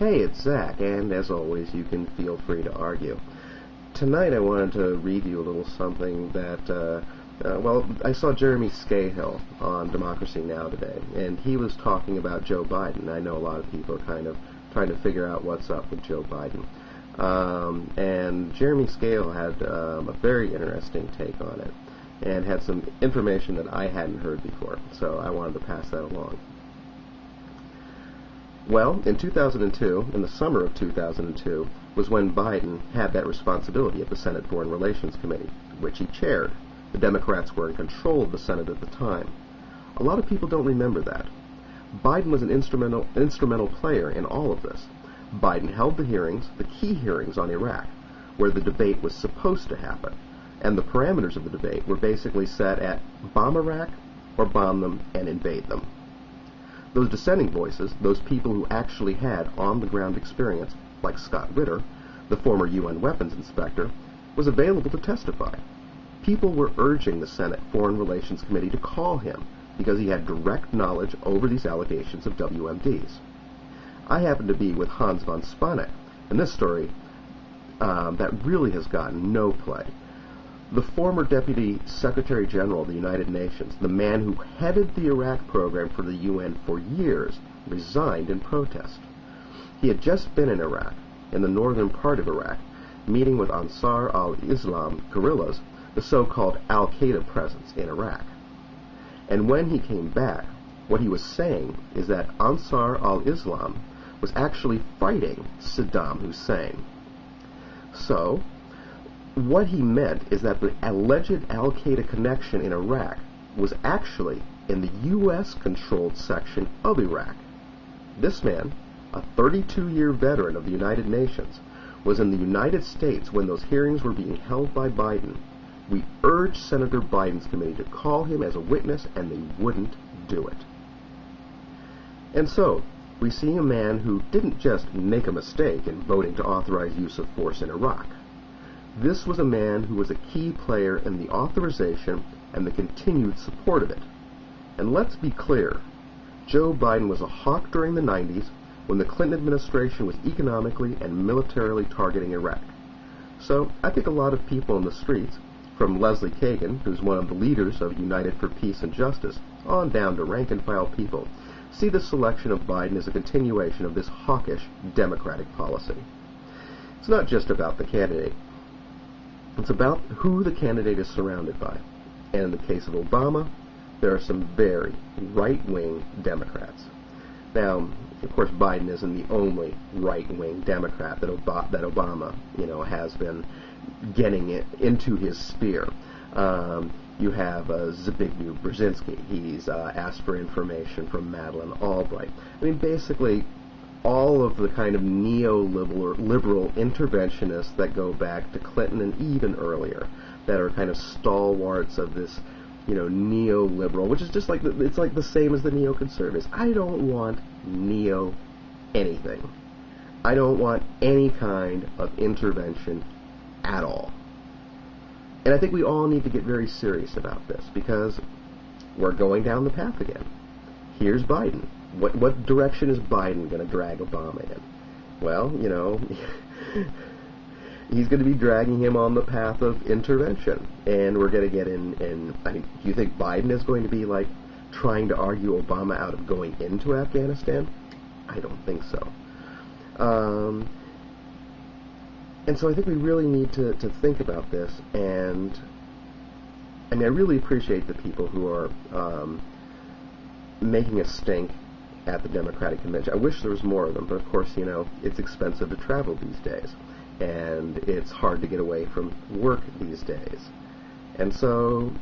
Hey, it's Zach, and as always, you can feel free to argue. Tonight I wanted to read you a little something that, I saw Jeremy Scahill on Democracy Now! Today, and he was talking about Joe Biden. I know a lot of people are kind of trying to figure out what's up with Joe Biden. And Jeremy Scahill had a very interesting take on it, and had some information that I hadn't heard before, so I wanted to pass that along. Well, in 2002, in the summer of 2002, was when Biden had that responsibility at the Senate Foreign Relations Committee, which he chaired. The Democrats were in control of the Senate at the time. A lot of people don't remember that. Biden was an instrumental player in all of this. Biden held the hearings, the key hearings on Iraq, where the debate was supposed to happen, and the parameters of the debate were basically set at bomb Iraq or bomb them and invade them. Those dissenting voices, those people who actually had on-the-ground experience, like Scott Ritter, the former UN weapons inspector, was available to testify. People were urging the Senate Foreign Relations Committee to call him because he had direct knowledge over these allegations of WMDs. I happen to be with Hans von Spanek in this story that really has gotten no play. The former Deputy Secretary General of the United Nations, the man who headed the Iraq program for the UN for years, resigned in protest. He had just been in Iraq, in the northern part of Iraq, meeting with Ansar al-Islam guerrillas, the so-called al-Qaeda presence in Iraq. And when he came back, what he was saying is that Ansar al-Islam was actually fighting Saddam Hussein. So, what he meant is that the alleged al-Qaeda connection in Iraq was actually in the U.S.-controlled section of Iraq. This man, a 32-year veteran of the United Nations, was in the United States when those hearings were being held by Biden. We urged Senator Biden's committee to call him as a witness, and they wouldn't do it. And so, we see a man who didn't just make a mistake in voting to authorize use of force in Iraq. This was a man who was a key player in the authorization and the continued support of it. And let's be clear, Joe Biden was a hawk during the 90s when the Clinton administration was economically and militarily targeting Iraq. So I think a lot of people in the streets, from Leslie Kagan, who's one of the leaders of United for Peace and Justice, on down to rank-and-file people, see the selection of Biden as a continuation of this hawkish Democratic policy. It's not just about the candidate. It's about who the candidate is surrounded by. And in the case of Obama, there are some very right-wing Democrats. Now, of course, Biden isn't the only right-wing Democrat that Obama, has been getting into his sphere. You have Zbigniew Brzezinski. He's asked for information from Madeleine Albright. I mean, basically, all of the kind of neoliberal interventionists that go back to Clinton and even earlier, that are kind of stalwarts of this, neoliberal, which is just like it's like the same as the neoconservatives. I don't want neo anything. I don't want any kind of intervention at all. And I think we all need to get very serious about this, because we're going down the path again. Here's Biden. What direction is Biden going to drag Obama in? Well, he's going to be dragging him on the path of intervention. And we're going to get in I mean, do you think Biden is going to be, trying to argue Obama out of going into Afghanistan? I don't think so. And so I think we really need to think about this. And, I mean, I really appreciate the people who are making a stink at the Democratic Convention. I wish there was more of them, but of course, it's expensive to travel these days, and it's hard to get away from work these days. And so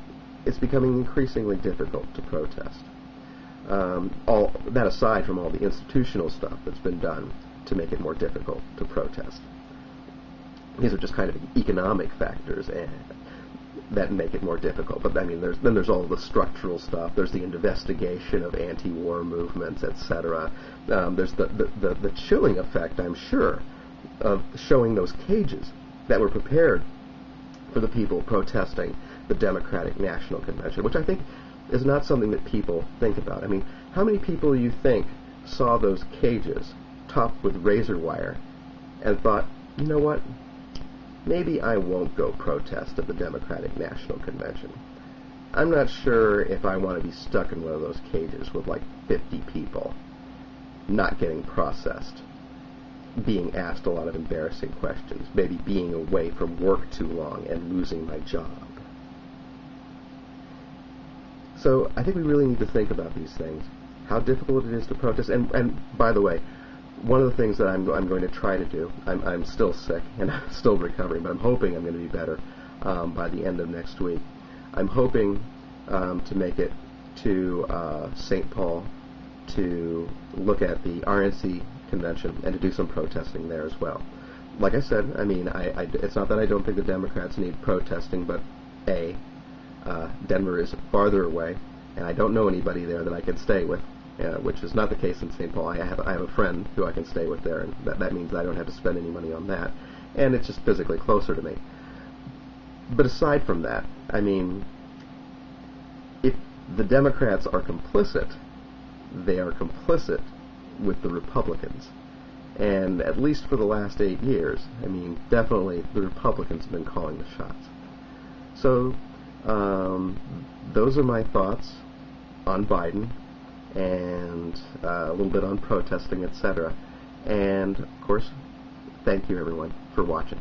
it's becoming increasingly difficult to protest. All that aside from all the institutional stuff that's been done to make it more difficult to protest. These are just kind of economic factors that make it more difficult. But I mean, there's all the structural stuff. There's the investigation of anti-war movements, etc. There's the chilling effect, I'm sure, of showing those cages that were prepared for the people protesting the Democratic National Convention, which I think is not something that people think about. I mean, how many people do you think saw those cages topped with razor wire and thought, you know what, maybe I won't go protest at the Democratic National Convention. I'm not sure if I want to be stuck in one of those cages with like 50 people, not getting processed, being asked a lot of embarrassing questions, maybe being away from work too long and losing my job. So I think we really need to think about these things, how difficult it is to protest. And by the way, one of the things that I'm going to try to do, I'm still sick and I'm still recovering, but I'm hoping I'm going to be better by the end of next week. I'm hoping to make it to St. Paul to look at the RNC convention and to do some protesting there as well. Like I said, I mean, it's not that I don't think the Democrats need protesting, but Denver is farther away, and I don't know anybody there that I can stay with, which is not the case in St. Paul. I have a friend who I can stay with there, and that means that I don't have to spend any money on that, and it's just physically closer to me. But aside from that, I mean, if the Democrats are complicit, they are complicit with the Republicans. And at least for the last 8 years, I mean, definitely the Republicans have been calling the shots. So, those are my thoughts on Biden and a little bit on protesting, etc. And, of course, thank you, everyone, for watching.